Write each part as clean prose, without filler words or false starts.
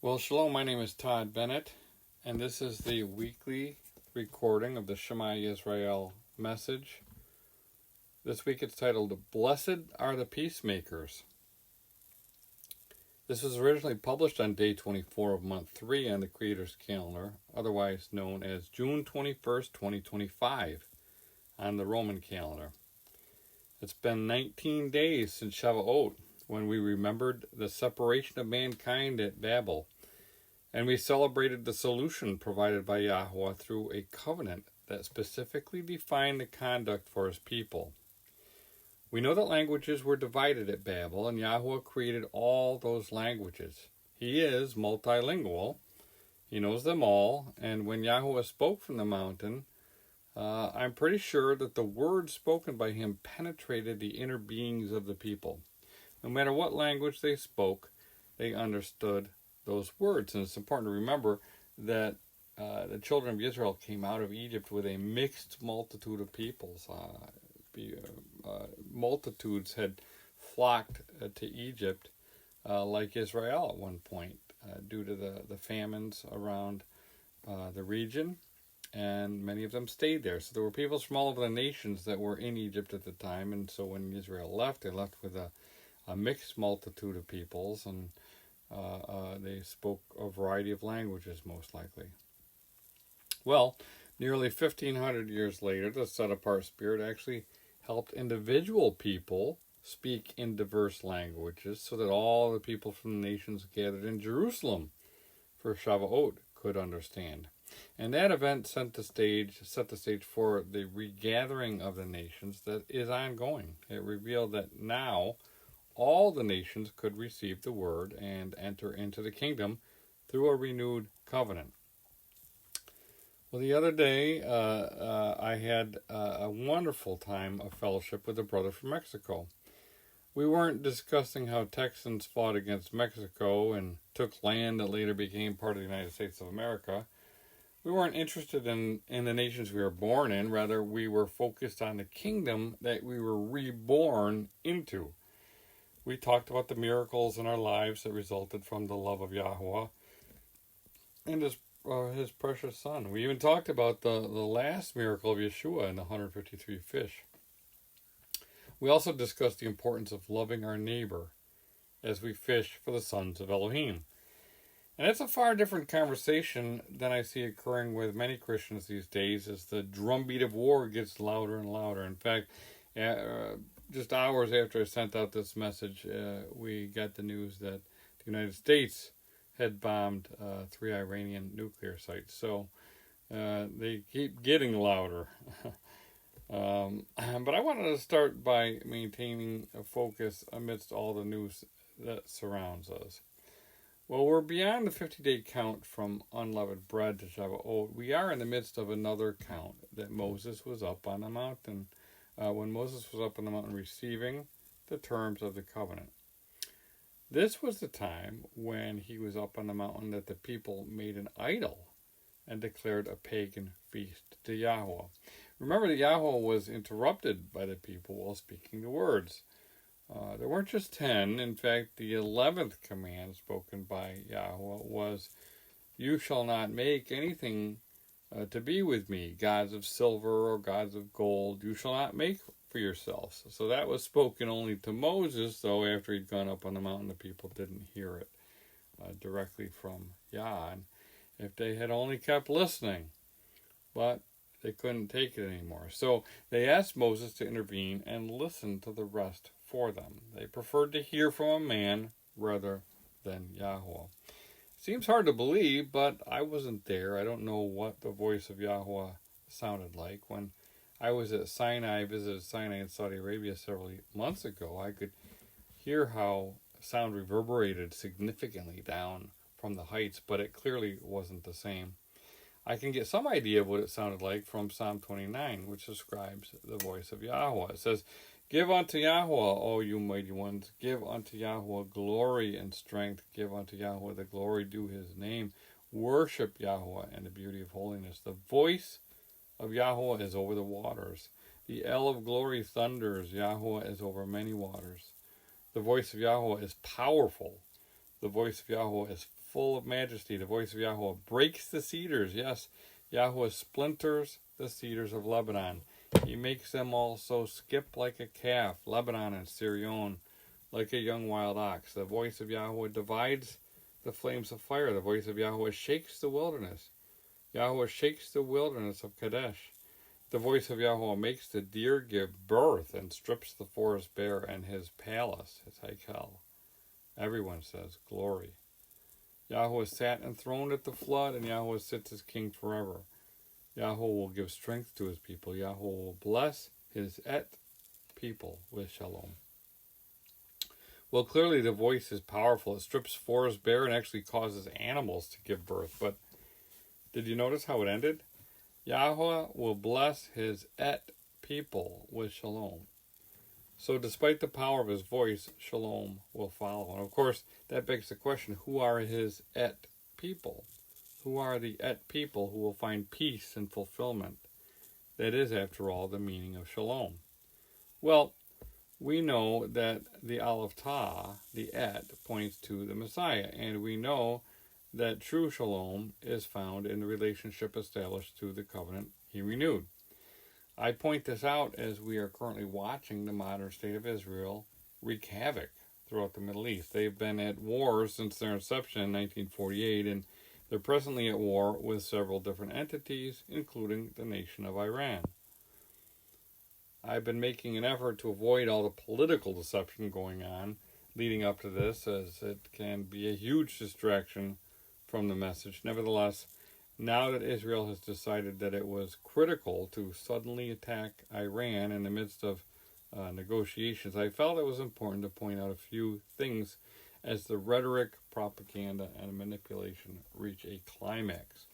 Well, shalom, my name is Todd Bennett, and this is the weekly recording of the Shema Yisrael message. This week it's titled, Blessed are the Peacemakers. This was originally published on day 24 of month 3 on the Creator's calendar, otherwise known as June 21st, 2025, on the Roman calendar. It's been 19 days since Shavuot, when we remembered the separation of mankind at Babel, and we celebrated the solution provided by Yahuwah through a covenant that specifically defined the conduct for his people. We know that languages were divided at Babel, and Yahuwah created all those languages. He is multilingual. He knows them all, and when Yahuwah spoke from the mountain, I'm pretty sure that the words spoken by him penetrated the inner beings of the people. No matter what language they spoke, they understood those words. And it's important to remember that the children of Israel came out of Egypt with a mixed multitude of peoples. Multitudes had flocked to Egypt like Israel at one point due to the famines around the region, and many of them stayed there. So there were peoples from all over the nations that were in Egypt at the time, and so when Israel left, they left with a mixed multitude of peoples, and they spoke a variety of languages, most likely. Well, nearly 1,500 years later, the set-apart Spirit actually helped individual people speak in diverse languages so that all the people from the nations gathered in Jerusalem for Shavuot could understand. And that event set the stage for the regathering of the nations that is ongoing. It revealed that now all the nations could receive the word and enter into the kingdom through a renewed covenant. Well, the other day, I had a wonderful time of fellowship with a brother from Mexico. We weren't discussing how Texans fought against Mexico and took land that later became part of the United States of America. We weren't interested in the nations we were born in. Rather, we were focused on the kingdom that we were reborn into. We talked about the miracles in our lives that resulted from the love of Yahuwah and his precious Son. We even talked about the last miracle of Yeshua and the 153 fish. We also discussed the importance of loving our neighbor as we fish for the sons of Elohim. And it's a far different conversation than I see occurring with many Christians these days as the drumbeat of war gets louder and louder. In fact, just hours after I sent out this message, we got the news that the United States had bombed 3 Iranian nuclear sites. So they keep getting louder. But I wanted to start by maintaining a focus amidst all the news that surrounds us. Well, we're beyond the 50-day count from unleavened bread to Shavuot. We are in the midst of another count that Moses was up on the mountain. When Moses was up on the mountain receiving the terms of the covenant. This was the time when he was up on the mountain that the people made an idol and declared a pagan feast to Yahuwah. Remember that Yahuwah was interrupted by the people while speaking the words. There weren't just 10. In fact, the 11th command spoken by Yahuwah was, "You shall not make anything to be with me, gods of silver or gods of gold, you shall not make for yourselves." So that was spoken only to Moses, though after he'd gone up on the mountain, the people didn't hear it directly from Yah. And if they had only kept listening, but they couldn't take it anymore. So they asked Moses to intervene and listen to the rest for them. They preferred to hear from a man rather than Yahuwah. Seems hard to believe, but I wasn't there. I don't know what the voice of Yahuwah sounded like. When I was at Sinai, visited Sinai in Saudi Arabia several months ago, I could hear how sound reverberated significantly down from the heights, but it clearly wasn't the same. I can get some idea of what it sounded like from Psalm 29, which describes the voice of Yahuwah. It says, "Give unto Yahuwah, O you mighty ones. Give unto Yahuwah glory and strength. Give unto Yahuwah the glory due his name. Worship Yahuwah in the beauty of holiness. The voice of Yahuwah is over the waters. The El of glory thunders. Yahuwah is over many waters. The voice of Yahuwah is powerful. The voice of Yahuwah is full of majesty. The voice of Yahweh breaks the cedars. Yes, Yahweh splinters the cedars of Lebanon. He makes them also skip like a calf, Lebanon and Sirion, like a young wild ox. The voice of Yahweh divides the flames of fire. The voice of Yahweh shakes the wilderness. Yahweh shakes the wilderness of Kadesh. The voice of Yahweh makes the deer give birth and strips the forest bare and his palace, his Heikel. Everyone says, glory. Yahweh sat enthroned at the flood, and Yahweh sits as king forever. Yahweh will give strength to his people. Yahweh will bless his people with shalom. Well, clearly the voice is powerful. It strips forests bare and actually causes animals to give birth. But did you notice how it ended? Yahweh will bless his people with shalom. So despite the power of his voice, shalom will follow. And of course, that begs the question, who are his people? Who are the people who will find peace and fulfillment? That is, after all, the meaning of shalom. Well, we know that the Aleph Tah, the points to the Messiah. And we know that true shalom is found in the relationship established through the covenant he renewed. I point this out as we are currently watching the modern state of Israel wreak havoc throughout the Middle East. They've been at war since their inception in 1948, and they're presently at war with several different entities, including the nation of Iran. I've been making an effort to avoid all the political deception going on leading up to this, as it can be a huge distraction from the message. Nevertheless, now that Israel has decided that it was critical to suddenly attack Iran in the midst of negotiations, I felt it was important to point out a few things as the rhetoric, propaganda, and manipulation reach a climax.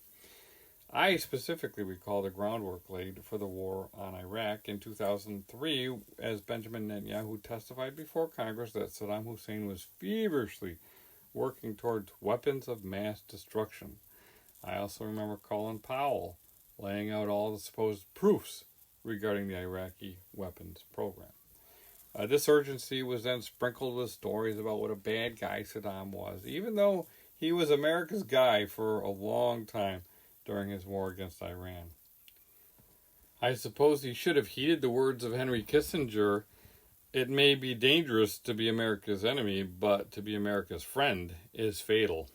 I specifically recall the groundwork laid for the war on Iraq in 2003 as Benjamin Netanyahu testified before Congress that Saddam Hussein was feverishly working towards weapons of mass destruction. I also remember Colin Powell laying out all the supposed proofs regarding the Iraqi weapons program. This urgency was then sprinkled with stories about what a bad guy Saddam was, even though he was America's guy for a long time during his war against Iran. I suppose he should have heeded the words of Henry Kissinger. It may be dangerous to be America's enemy, but to be America's friend is fatal.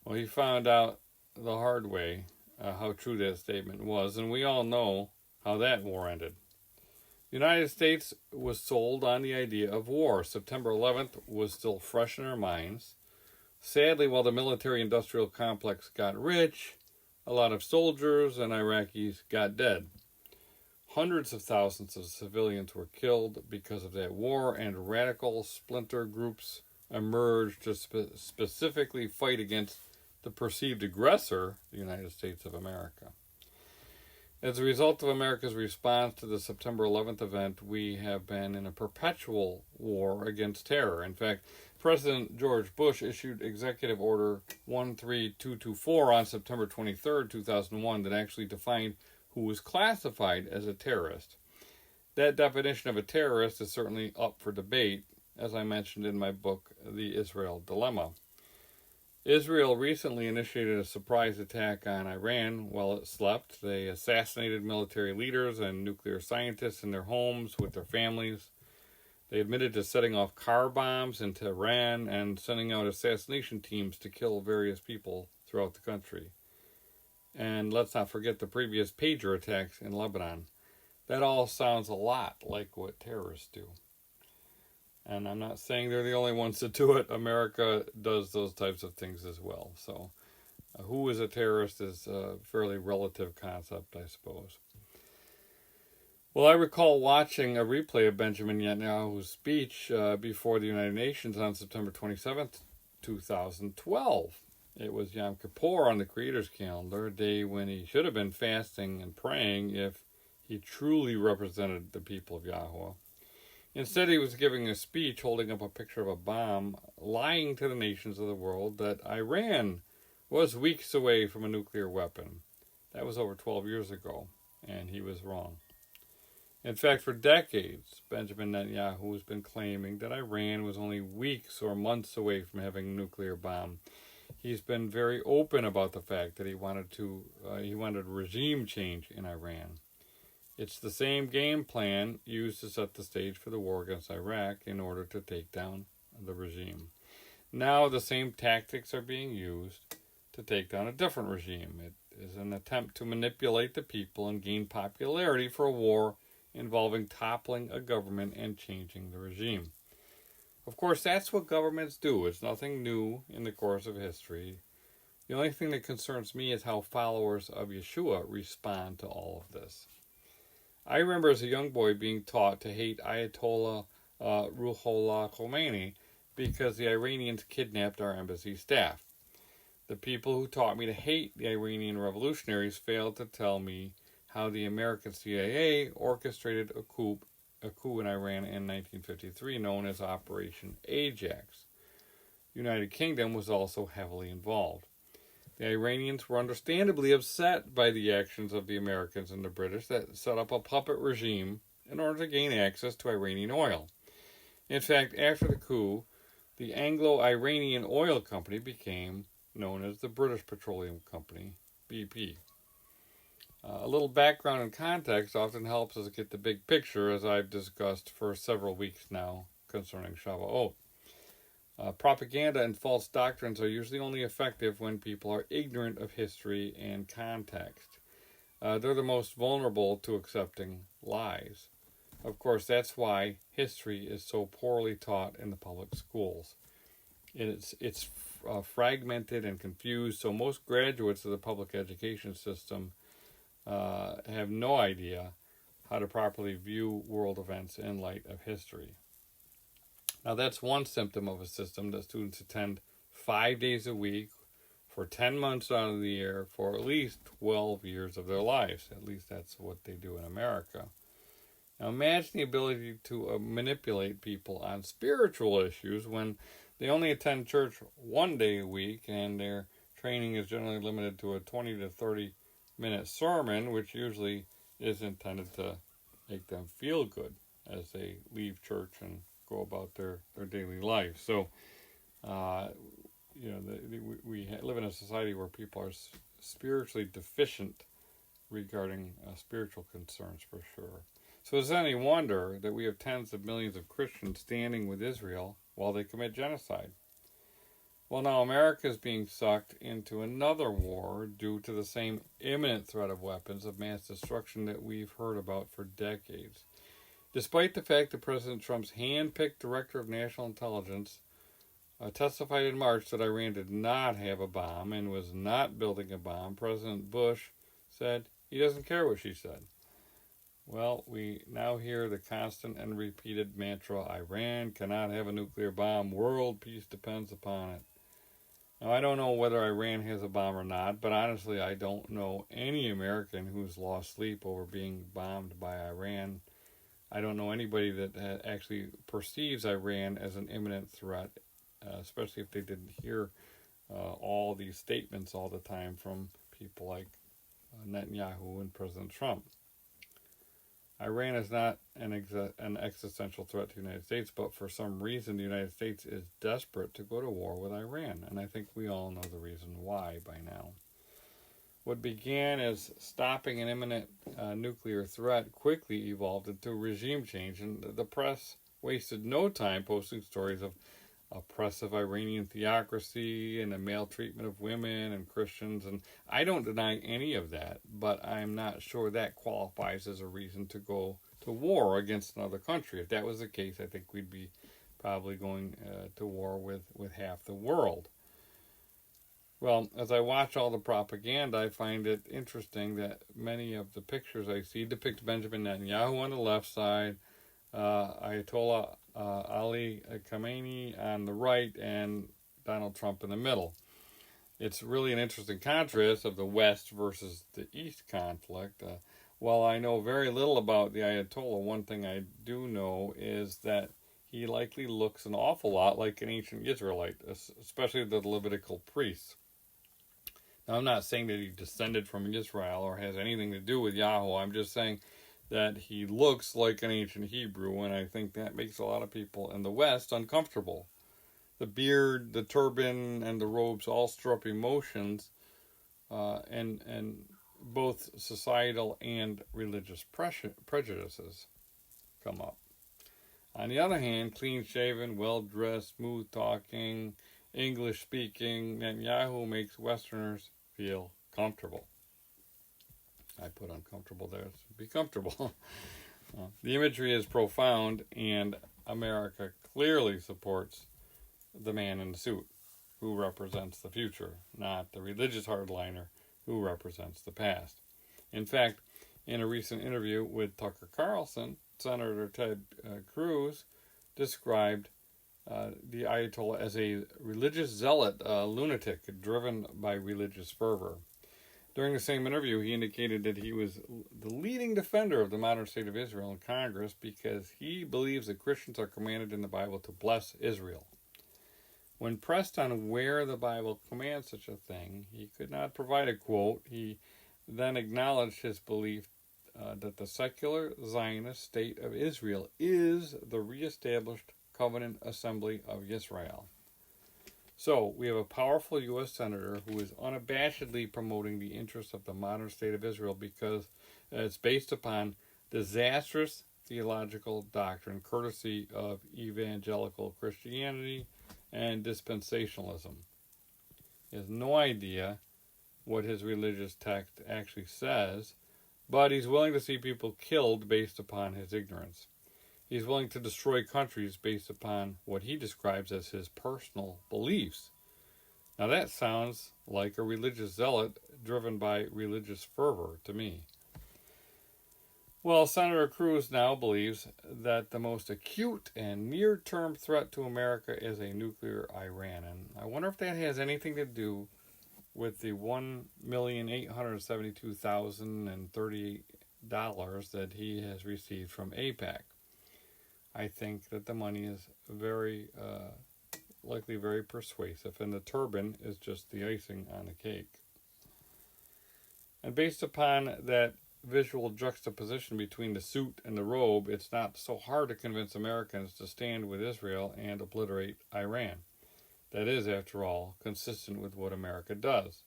Well, he found out the hard way how true that statement was, and we all know how that war ended. The United States was sold on the idea of war. September 11th was still fresh in our minds. Sadly, while the military-industrial complex got rich, a lot of soldiers and Iraqis got dead. Hundreds of thousands of civilians were killed because of that war, and radical splinter groups emerged to specifically fight against the perceived aggressor, the United States of America. As a result of America's response to the September 11th event, we have been in a perpetual war against terror. In fact, President George Bush issued Executive Order 13224 on September 23, 2001, that actually defined who was classified as a terrorist. That definition of a terrorist is certainly up for debate, as I mentioned in my book, The Israel Dilemma. Israel recently initiated a surprise attack on Iran while it slept. They assassinated military leaders and nuclear scientists in their homes with their families. They admitted to setting off car bombs in Tehran and sending out assassination teams to kill various people throughout the country. And let's not forget the previous pager attacks in Lebanon. That all sounds a lot like what terrorists do. And I'm not saying they're the only ones that do it. America does those types of things as well. So who is a terrorist is a fairly relative concept, I suppose. Well, I recall watching a replay of Benjamin Netanyahu's speech before the United Nations on September 27th, 2012. It was Yom Kippur on the Creator's calendar, a day when he should have been fasting and praying if he truly represented the people of Yahweh. Instead, he was giving a speech holding up a picture of a bomb, lying to the nations of the world that Iran was weeks away from a nuclear weapon. That was over 12 years ago, and he was wrong. In fact, for decades, Benjamin Netanyahu has been claiming that Iran was only weeks or months away from having a nuclear bomb. He's been very open about the fact that he wanted regime change in Iran. It's the same game plan used to set the stage for the war against Iraq in order to take down the regime. Now the same tactics are being used to take down a different regime. It is an attempt to manipulate the people and gain popularity for a war involving toppling a government and changing the regime. Of course, that's what governments do. It's nothing new in the course of history. The only thing that concerns me is how followers of Yeshua respond to all of this. I remember as a young boy being taught to hate Ayatollah Ruhollah Khomeini because the Iranians kidnapped our embassy staff. The people who taught me to hate the Iranian revolutionaries failed to tell me how the American CIA orchestrated a coup in Iran in 1953 known as Operation Ajax. The United Kingdom was also heavily involved. The Iranians were understandably upset by the actions of the Americans and the British that set up a puppet regime in order to gain access to Iranian oil. In fact, after the coup, the Anglo-Iranian Oil Company became known as the British Petroleum Company, BP. A little background and context often helps us get the big picture, as I've discussed for several weeks now concerning Shavuot. Propaganda and false doctrines are usually only effective when people are ignorant of history and context. They're the most vulnerable to accepting lies. Of course, that's why history is so poorly taught in the public schools. It's fragmented and confused, so most graduates of the public education system have no idea how to properly view world events in light of history. Now, that's one symptom of a system that students attend 5 days a week for 10 months out of the year for at least 12 years of their lives. At least that's what they do in America. Now, imagine the ability to manipulate people on spiritual issues when they only attend church 1 day a week and their training is generally limited to a 20 to 30-minute sermon, which usually is intended to make them feel good as they leave church and go about their daily life. So, we live in a society where people are spiritually deficient regarding spiritual concerns, for sure. So is it any wonder that we have tens of millions of Christians standing with Israel while they commit genocide? Well, now America is being sucked into another war due to the same imminent threat of weapons of mass destruction that we've heard about for decades. Despite the fact that President Trump's hand-picked Director of National Intelligence testified in March that Iran did not have a bomb and was not building a bomb, President Bush said he doesn't care what she said. Well, we now hear the constant and repeated mantra, Iran cannot have a nuclear bomb, world peace depends upon it. Now, I don't know whether Iran has a bomb or not, but honestly, I don't know any American who's lost sleep over being bombed by Iran. I don't know anybody that actually perceives Iran as an imminent threat, especially if they didn't hear all these statements all the time from people like Netanyahu and President Trump. Iran is not an existential threat to the United States, but for some reason the United States is desperate to go to war with Iran, and I think we all know the reason why by now. What began as stopping an imminent nuclear threat quickly evolved into regime change, and the press wasted no time posting stories of oppressive Iranian theocracy and the maltreatment of women and Christians, and I don't deny any of that, but I'm not sure that qualifies as a reason to go to war against another country. If that was the case, I think we'd be probably going to war with half the world. Well, as I watch all the propaganda, I find it interesting that many of the pictures I see depict Benjamin Netanyahu on the left side, Ayatollah Ali Khamenei on the right, and Donald Trump in the middle. It's really an interesting contrast of the West versus the East conflict. While I know very little about the Ayatollah, one thing I do know is that he likely looks an awful lot like an ancient Israelite, especially the Levitical priests. Now, I'm not saying that he descended from Israel or has anything to do with Yahweh. I'm just saying that he looks like an ancient Hebrew, and I think that makes a lot of people in the West uncomfortable. The beard, the turban, and the robes all stir up emotions, and both societal and religious prejudices come up. On the other hand, clean-shaven, well-dressed, smooth-talking, English-speaking Netanyahu makes Westerners feel comfortable. I put uncomfortable there to be comfortable. The imagery is profound, and America clearly supports the man in the suit, who represents the future, not the religious hardliner who represents the past. In fact, in a recent interview with Tucker Carlson, Senator Ted Cruz described the Ayatollah as a religious zealot, lunatic driven by religious fervor. During the same interview, he indicated that he was the leading defender of the modern state of Israel in Congress because he believes that Christians are commanded in the Bible to bless Israel. When pressed on where the Bible commands such a thing, he could not provide a quote. He then acknowledged his belief that the secular Zionist state of Israel is the reestablished covenant assembly of Israel. So, we have a powerful U.S. Senator who is unabashedly promoting the interests of the modern state of Israel because it's based upon disastrous theological doctrine courtesy of evangelical Christianity and dispensationalism. He has no idea what his religious text actually says, but he's willing to see people killed based upon his ignorance. He's willing to destroy countries based upon what he describes as his personal beliefs. Now that sounds like a religious zealot driven by religious fervor to me. Well, Senator Cruz now believes that the most acute and near-term threat to America is a nuclear Iran. And I wonder if that has anything to do with the $1,872,038 that he has received from AIPAC. I think that the money is very likely very persuasive, and the turban is just the icing on the cake. And based upon that visual juxtaposition between the suit and the robe, it's not so hard to convince Americans to stand with Israel and obliterate Iran. That is, after all, consistent with what America does.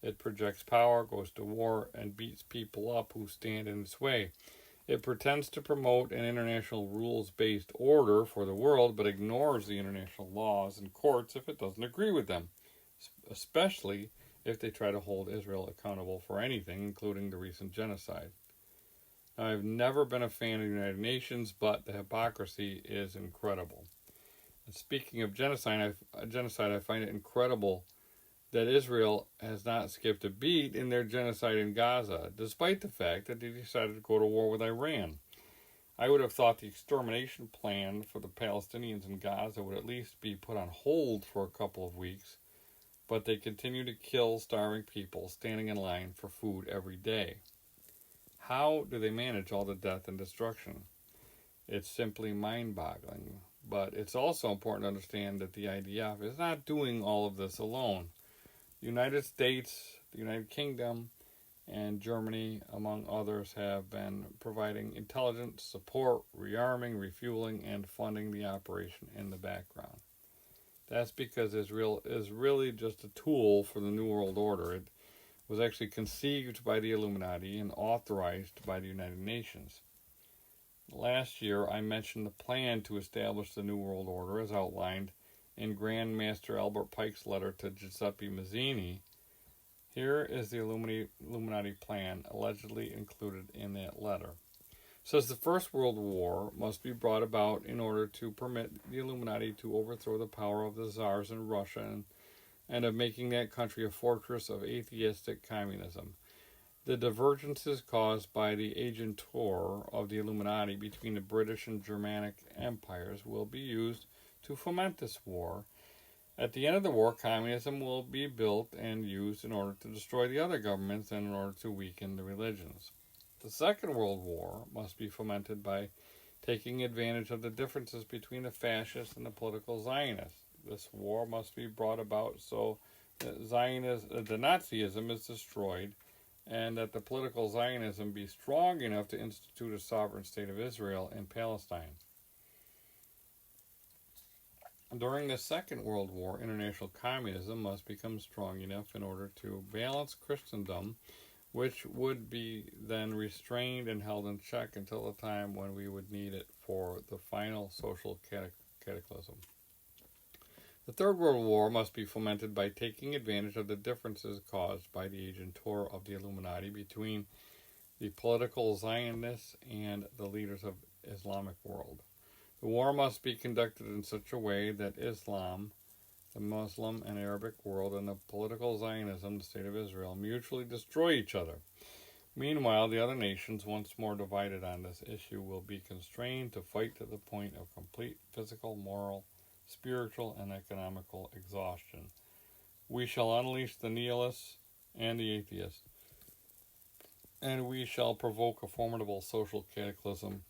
It projects power, goes to war, and beats people up who stand in its way. It pretends to promote an international rules-based order for the world, but ignores the international laws and courts if it doesn't agree with them, especially if they try to hold Israel accountable for anything, including the recent genocide. Now, I've never been a fan of the United Nations, but the hypocrisy is incredible. And speaking of genocide, I find it incredible that Israel has not skipped a beat in their genocide in Gaza, despite the fact that they decided to go to war with Iran. I would have thought the extermination plan for the Palestinians in Gaza would at least be put on hold for a couple of weeks, but they continue to kill starving people standing in line for food every day. How do they manage all the death and destruction? It's simply mind-boggling. But it's also important to understand that the IDF is not doing all of this alone. The United States, the United Kingdom, and Germany, among others, have been providing intelligence, support, rearming, refueling, and funding the operation in the background. That's because Israel is really just a tool for the New World Order. It was actually conceived by the Illuminati and authorized by the United Nations. Last year, I mentioned the plan to establish the New World Order as outlined in Grand Master Albert Pike's letter to Giuseppe Mazzini. Here is the Illuminati plan allegedly included in that letter. It says the First World War must be brought about in order to permit the Illuminati to overthrow the power of the czars in Russia and of making that country a fortress of atheistic communism. The divergences caused by the agentur of the Illuminati between the British and Germanic empires will be used to foment this war. At the end of the war, communism will be built and used in order to destroy the other governments and in order to weaken the religions. The Second World War must be fomented by taking advantage of the differences between the fascists and the political Zionists. This war must be brought about so that the Nazism is destroyed and that the political Zionism be strong enough to institute a sovereign state of Israel in Palestine. During the Second World War, international communism must become strong enough in order to balance Christendom, which would be then restrained and held in check until the time when we would need it for the final social cataclysm. The Third World War must be fomented by taking advantage of the differences caused by the agent tour of the Illuminati between the political Zionists and the leaders of the Islamic world. The war must be conducted in such a way that Islam, the Muslim and Arabic world, and the political Zionism, the State of Israel, mutually destroy each other. Meanwhile, the other nations, once more divided on this issue, will be constrained to fight to the point of complete physical, moral, spiritual, and economical exhaustion. We shall unleash the nihilists and the atheists, and we shall provoke a formidable social cataclysm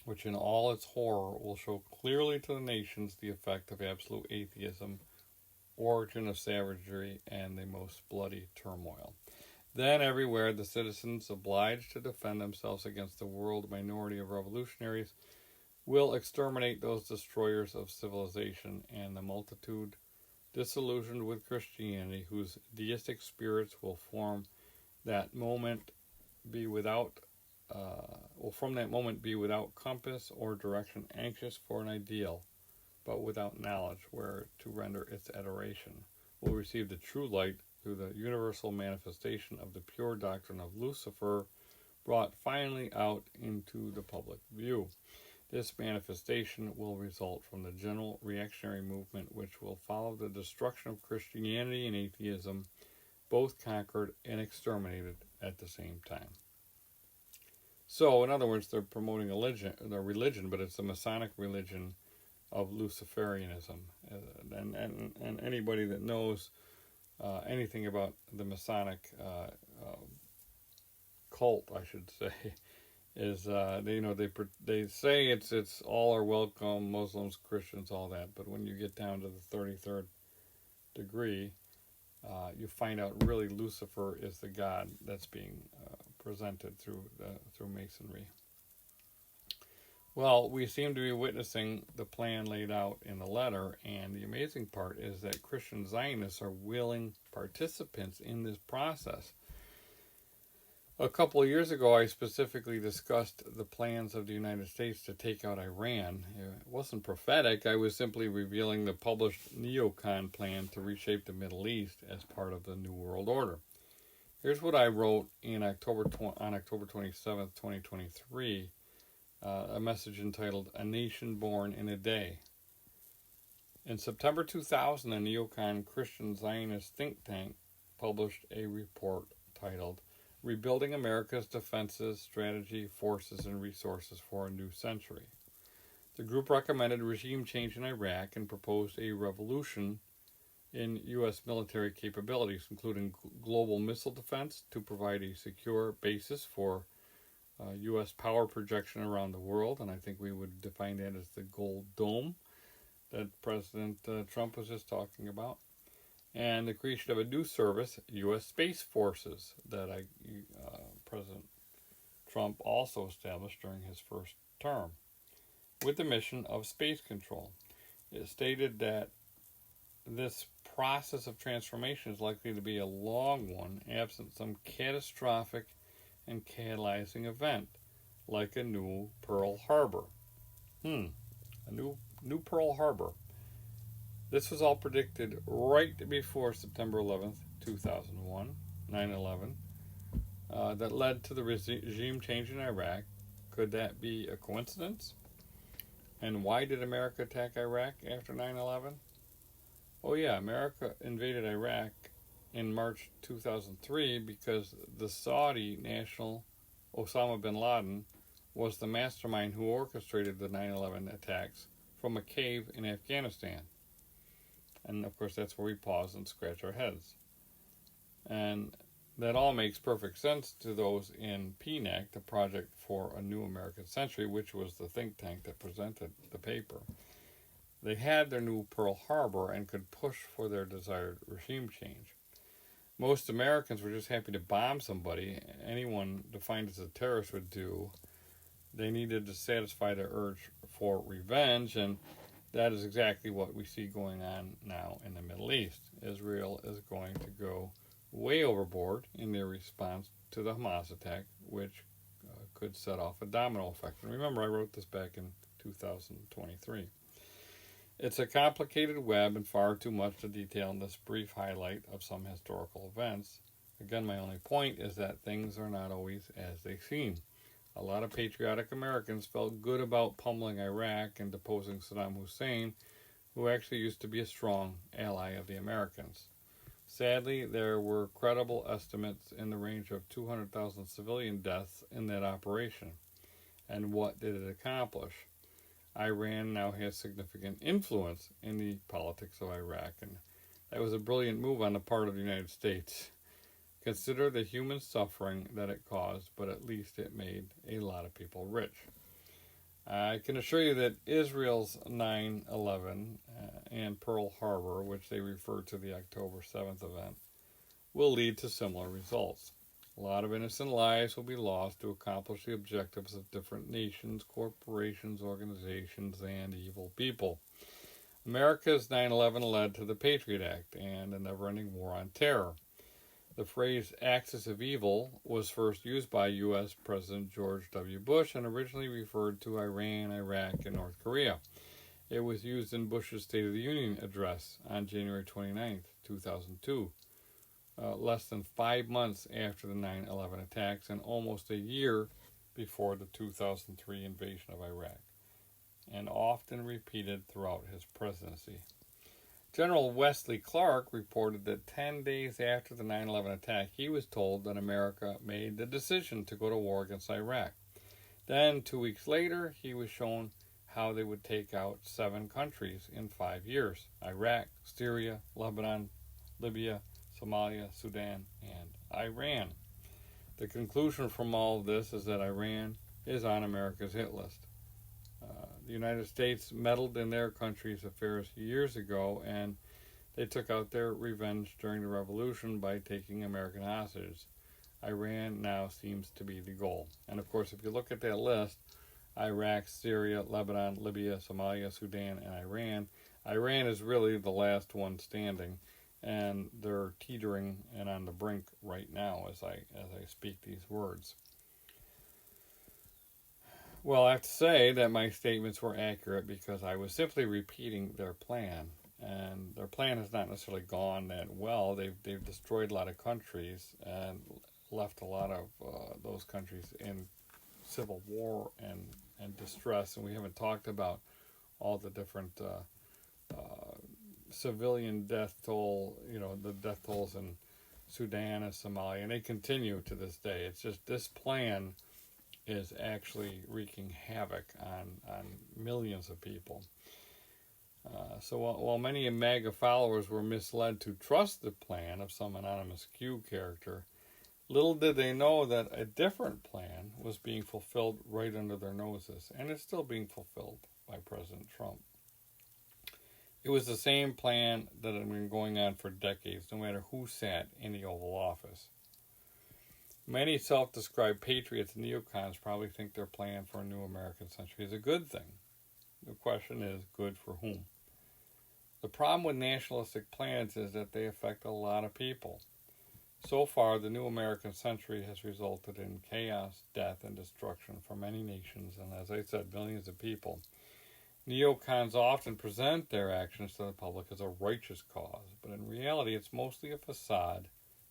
which in all its horror will show clearly to the nations the effect of absolute atheism, origin of savagery, and the most bloody turmoil. Then everywhere the citizens, obliged to defend themselves against the world minority of revolutionaries, will exterminate those destroyers of civilization, and the multitude, disillusioned with Christianity, whose deistic spirits will from that moment be without compass or direction, anxious for an ideal, but without knowledge where to render its adoration, will receive the true light through the universal manifestation of the pure doctrine of Lucifer, brought finally out into the public view. This manifestation will result from the general reactionary movement which will follow the destruction of Christianity and atheism, both conquered and exterminated at the same time. So, in other words, they're promoting their religion, but it's the Masonic religion of Luciferianism. And anybody that knows anything about the Masonic cult, I should say, is they say it's all are welcome, Muslims, Christians, all that. But when you get down to the 33rd degree, you find out really Lucifer is the god that's being presented through Masonry. Well, we seem to be witnessing the plan laid out in the letter, and the amazing part is that Christian Zionists are willing participants in this process. A couple of years ago, I specifically discussed the plans of the United States to take out Iran. It wasn't prophetic. I was simply revealing the published neocon plan to reshape the Middle East as part of the New World Order. Here's what I wrote on October 27th, 2023, a message entitled, "A Nation Born in a Day." In September 2000, a neocon Christian Zionist think tank published a report titled, "Rebuilding America's Defenses, Strategy, Forces, and Resources for a New Century." The group recommended regime change in Iraq and proposed a revolution in U.S. military capabilities, including global missile defense to provide a secure basis for U.S. power projection around the world, and I think we would define that as the Gold Dome that President Trump was just talking about, and the creation of a new service, U.S. Space Forces, that President Trump also established during his first term, with the mission of space control. It stated that this process of transformation is likely to be a long one, absent some catastrophic and catalyzing event, like a new Pearl Harbor. A new Pearl Harbor. This was all predicted right before September 11th, 2001, 9/11, that led to the regime change in Iraq. Could that be a coincidence? And why did America attack Iraq after 9/11? Oh yeah, America invaded Iraq in March 2003 because the Saudi national Osama bin Laden was the mastermind who orchestrated the 9/11 attacks from a cave in Afghanistan. And of course that's where we pause and scratch our heads. And that all makes perfect sense to those in PNAC, the Project for a New American Century, which was the think tank that presented the paper. They had their new Pearl Harbor and could push for their desired regime change. Most Americans were just happy to bomb somebody. Anyone defined as a terrorist would do. They needed to satisfy their urge for revenge, and that is exactly what we see going on now in the Middle East. Israel is going to go way overboard in their response to the Hamas attack, which could set off a domino effect. And remember, I wrote this back in 2023. It's a complicated web and far too much to detail in this brief highlight of some historical events. Again, my only point is that things are not always as they seem. A lot of patriotic Americans felt good about pummeling Iraq and deposing Saddam Hussein, who actually used to be a strong ally of the Americans. Sadly, there were credible estimates in the range of 200,000 civilian deaths in that operation. And what did it accomplish? Iran now has significant influence in the politics of Iraq, and that was a brilliant move on the part of the United States. Consider the human suffering that it caused, but at least it made a lot of people rich. I can assure you that Israel's 9/11 and Pearl Harbor, which they refer to the October 7th event, will lead to similar results. A lot of innocent lives will be lost to accomplish the objectives of different nations, corporations, organizations, and evil people. America's 9/11 led to the Patriot Act and a never-ending war on terror. The phrase axis of evil was first used by U.S. President George W. Bush and originally referred to Iran, Iraq, and North Korea. It was used in Bush's State of the Union address on January 29, 2002, less than 5 months after the 9/11 attacks and almost a year before the 2003 invasion of Iraq, and often repeated throughout his presidency. General Wesley Clark reported that 10 days after the 9/11 attack, he was told that America made the decision to go to war against Iraq. Then, 2 weeks later, he was shown how they would take out 7 countries in 5 years: Iraq, Syria, Lebanon, Libya, Somalia, Sudan, and Iran. The conclusion from all of this is that Iran is on America's hit list. The United States meddled in their country's affairs years ago, and they took out their revenge during the revolution by taking American hostages. Iran now seems to be the goal. And of course, if you look at that list, Iraq, Syria, Lebanon, Libya, Somalia, Sudan, and Iran is really the last one standing, and they're teetering and on the brink right now as I speak these words. Well, I have to say that my statements were accurate because I was simply repeating their plan, and their plan has not necessarily gone that well. They've destroyed a lot of countries and left a lot of those countries in civil war and distress, and we haven't talked about all the different civilian death toll, the death tolls in Sudan and Somalia, and they continue to this day. It's just this plan is actually wreaking havoc on millions of people. So while many MAGA followers were misled to trust the plan of some anonymous Q character, little did they know that a different plan was being fulfilled right under their noses, and it's still being fulfilled by President Trump. It was the same plan that had been going on for decades, no matter who sat in the Oval Office. Many self-described patriots and neocons probably think their plan for a new American century is a good thing. The question is, good for whom? The problem with nationalistic plans is that they affect a lot of people. So far, the new American century has resulted in chaos, death, and destruction for many nations, and as I said, millions of people. Neocons often present their actions to the public as a righteous cause, but in reality, it's mostly a facade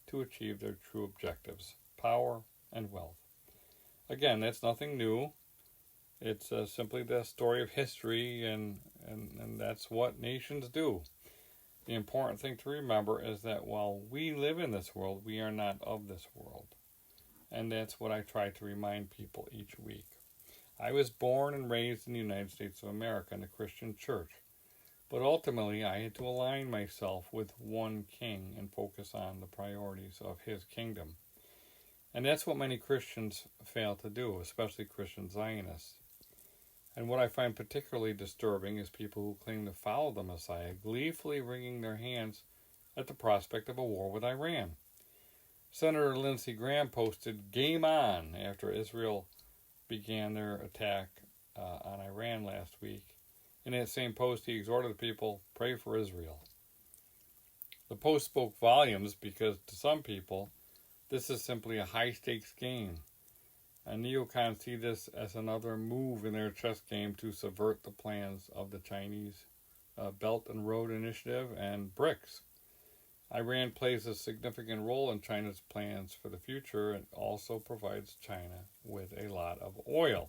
to achieve their true objectives: power and wealth. Again, that's nothing new. It's simply the story of history, and that's what nations do. The important thing to remember is that while we live in this world, we are not of this world. And that's what I try to remind people each week. I was born and raised in the United States of America in a Christian church, but ultimately I had to align myself with one king and focus on the priorities of his kingdom. And that's what many Christians fail to do, especially Christian Zionists. And what I find particularly disturbing is people who claim to follow the Messiah gleefully wringing their hands at the prospect of a war with Iran. Senator Lindsey Graham posted "Game on" after Israel began their attack on Iran last week, In that same post, he exhorted the people, pray for Israel. The post spoke volumes because to some people, this is simply a high-stakes game. And neocons see this as another move in their chess game to subvert the plans of the Chinese Belt and Road Initiative and BRICS. Iran plays a significant role in China's plans for the future and also provides China with a lot of oil.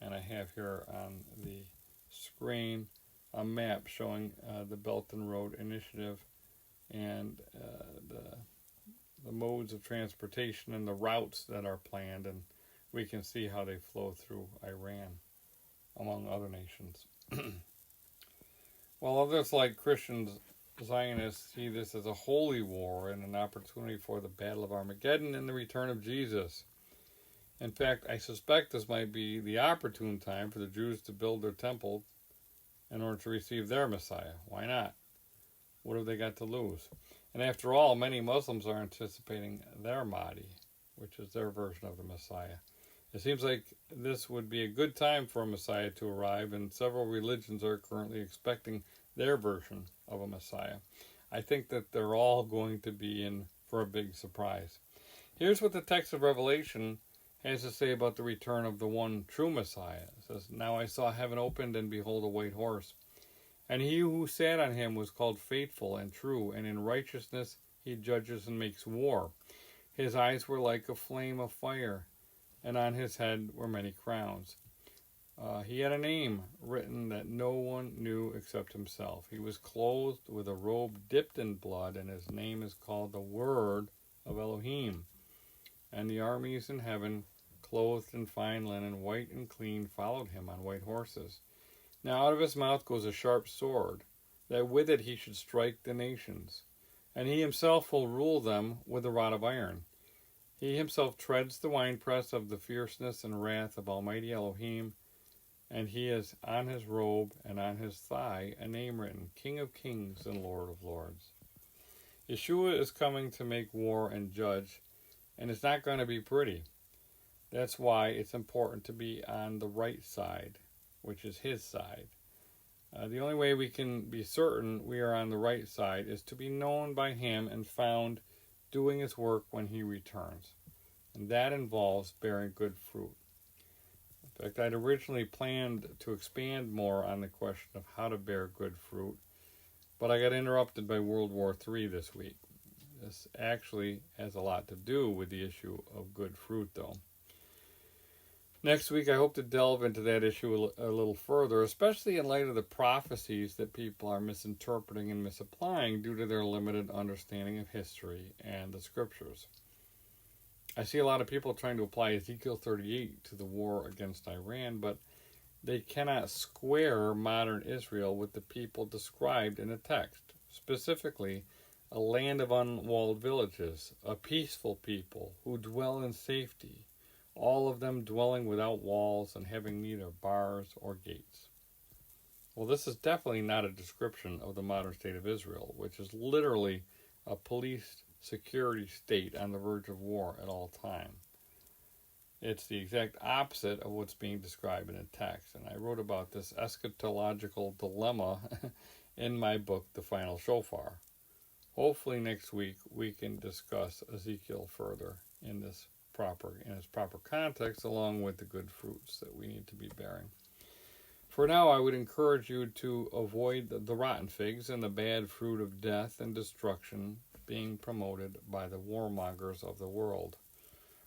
And I have here on the screen a map showing the Belt and Road Initiative and the modes of transportation and the routes that are planned, and we can see how they flow through Iran, among other nations. While others like Christians, Zionists see this as a holy war and an opportunity for the Battle of Armageddon and the return of Jesus. In fact, I suspect this might be the opportune time for the Jews to build their temple in order to receive their Messiah. Why not? What have they got to lose? And after all, many Muslims are anticipating their Mahdi, which is their version of the Messiah. It seems like this would be a good time for a Messiah to arrive, and several religions are currently expecting their version of a Messiah. I think that they're all going to be in for a big surprise. Here's what the text of Revelation has to say about the return of the one true Messiah. It says, "Now I saw heaven opened, and behold a white horse. And he who sat on him was called Faithful and True, and in righteousness he judges and makes war. His eyes were like a flame of fire, and on his head were many crowns. He had a name written that no one knew except himself. He was clothed with a robe dipped in blood, and his name is called the Word of Elohim. And the armies in heaven, clothed in fine linen, white and clean, followed him on white horses. Now out of his mouth goes a sharp sword, that with it he should strike the nations. And he himself will rule them with a rod of iron. He himself treads the winepress of the fierceness and wrath of Almighty Elohim, and he has on his robe and on his thigh a name written, King of Kings and Lord of Lords." Yeshua is coming to make war and judge, and it's not going to be pretty. That's why it's important to be on the right side, which is his side. The only way we can be certain we are on the right side is to be known by him and found doing his work when he returns. And that involves bearing good fruit. In fact, I'd originally planned to expand more on the question of how to bear good fruit, but I got interrupted by World War III this week. This actually has a lot to do with the issue of good fruit, though. Next week, I hope to delve into that issue a little further, especially in light of the prophecies that people are misinterpreting and misapplying due to their limited understanding of history and the scriptures. I see a lot of people trying to apply Ezekiel 38 to the war against Iran, but they cannot square modern Israel with the people described in the text, specifically a land of unwalled villages, a peaceful people who dwell in safety, all of them dwelling without walls and having neither bars or gates. Well, this is definitely not a description of the modern state of Israel, which is literally a police security state on the verge of war at all time. It's the exact opposite of what's being described in the text, and I wrote about this eschatological dilemma in my book, The Final Shofar. Hopefully next week we can discuss Ezekiel further in its proper context, along with the good fruits that we need to be bearing. For now, I would encourage you to avoid the rotten figs and the bad fruit of death and destruction being promoted by the warmongers of the world.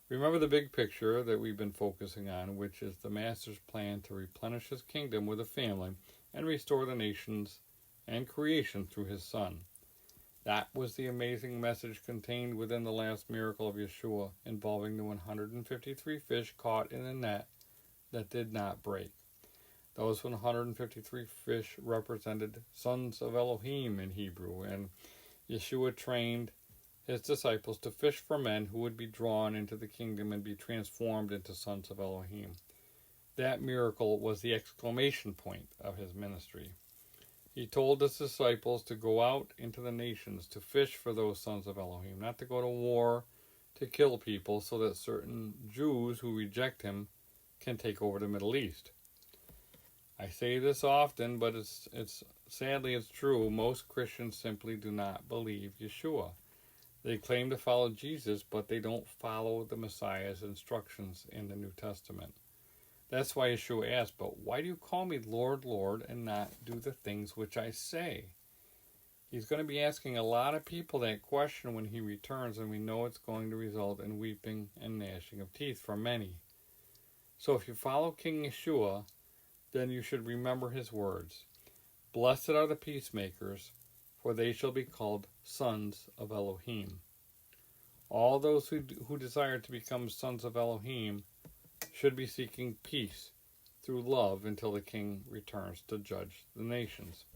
Remember the big picture that we've been focusing on, which is the Master's plan to replenish his kingdom with a family and restore the nations and creation through his Son. That was the amazing message contained within the last miracle of Yeshua, involving the 153 fish caught in a net that did not break. Those 153 fish represented sons of Elohim in Hebrew, and Yeshua trained his disciples to fish for men who would be drawn into the kingdom and be transformed into sons of Elohim. That miracle was the exclamation point of his ministry. He told his disciples to go out into the nations to fish for those sons of Elohim, not to go to war to kill people so that certain Jews who reject him can take over the Middle East. I say this often, but it's sadly it's true. Most Christians simply do not believe Yeshua. They claim to follow Jesus, but they don't follow the Messiah's instructions in the New Testament. That's why Yeshua asked, "But why do you call me Lord, Lord, and not do the things which I say?" He's going to be asking a lot of people that question when he returns, and we know it's going to result in weeping and gnashing of teeth for many. So if you follow King Yeshua, then you should remember his words. Blessed are the peacemakers, for they shall be called sons of Elohim. All those who desire to become sons of Elohim should be seeking peace through love until the king returns to judge the nations.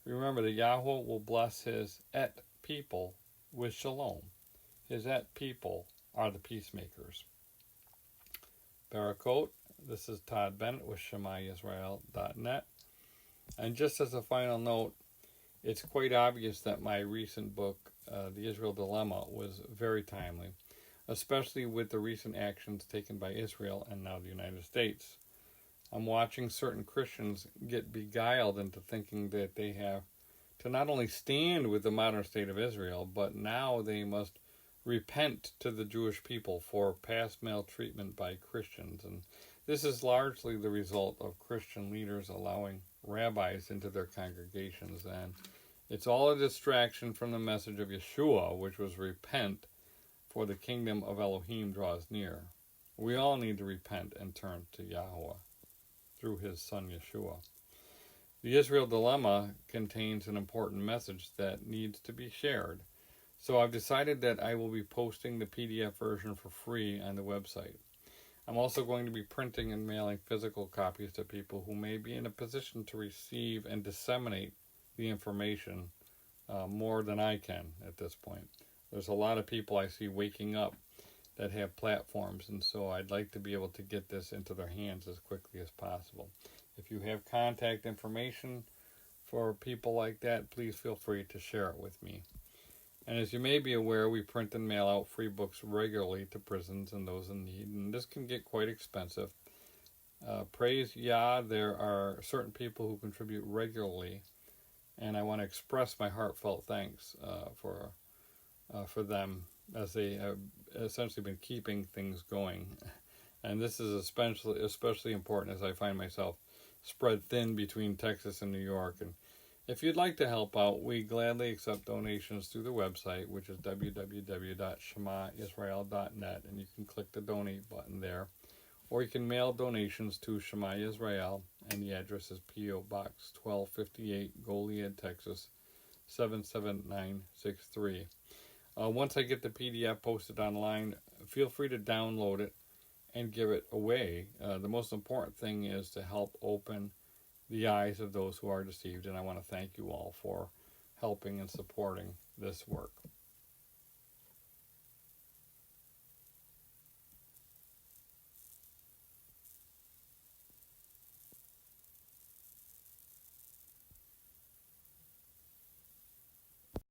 Remember that Yahweh will bless his et people with shalom. His et people are the peacemakers. Barakot. This is Todd Bennett with ShemaYisrael.net. And just as a final note, it's quite obvious that my recent book, The Israel Dilemma, was very timely, especially with the recent actions taken by Israel and now the United States. I'm watching certain Christians get beguiled into thinking that they have to not only stand with the modern state of Israel, but now they must repent to the Jewish people for past maltreatment by Christians. And this is largely the result of Christian leaders allowing rabbis into their congregations. And it's all a distraction from the message of Yeshua, which was repent, for the kingdom of Elohim draws near. We all need to repent and turn to Yahweh through his son Yeshua. The Israel Dilemma contains an important message that needs to be shared. So I've decided that I will be posting the PDF version for free on the website. I'm also going to be printing and mailing physical copies to people who may be in a position to receive and disseminate the information more than I can at this point. There's a lot of people I see waking up that have platforms, and so I'd like to be able to get this into their hands as quickly as possible. If you have contact information for people like that, please feel free to share it with me. And as you may be aware, we print and mail out free books regularly to prisons and those in need, and this can get quite expensive. Praise Yah, there are certain people who contribute regularly, and I want to express my heartfelt thanks for them, as they have essentially been keeping things going. And this is especially important as I find myself spread thin between Texas and New York. And if you'd like to help out, we gladly accept donations through the website, which is www.shemayisrael.net, and you can click the donate button there. Or you can mail donations to Shema Yisrael, and the address is P.O. Box 1258, Goliad, Texas 77963. Once I get the PDF posted online, feel free to download it and give it away. The most important thing is to help open the eyes of those who are deceived, and I want to thank you all for helping and supporting this work.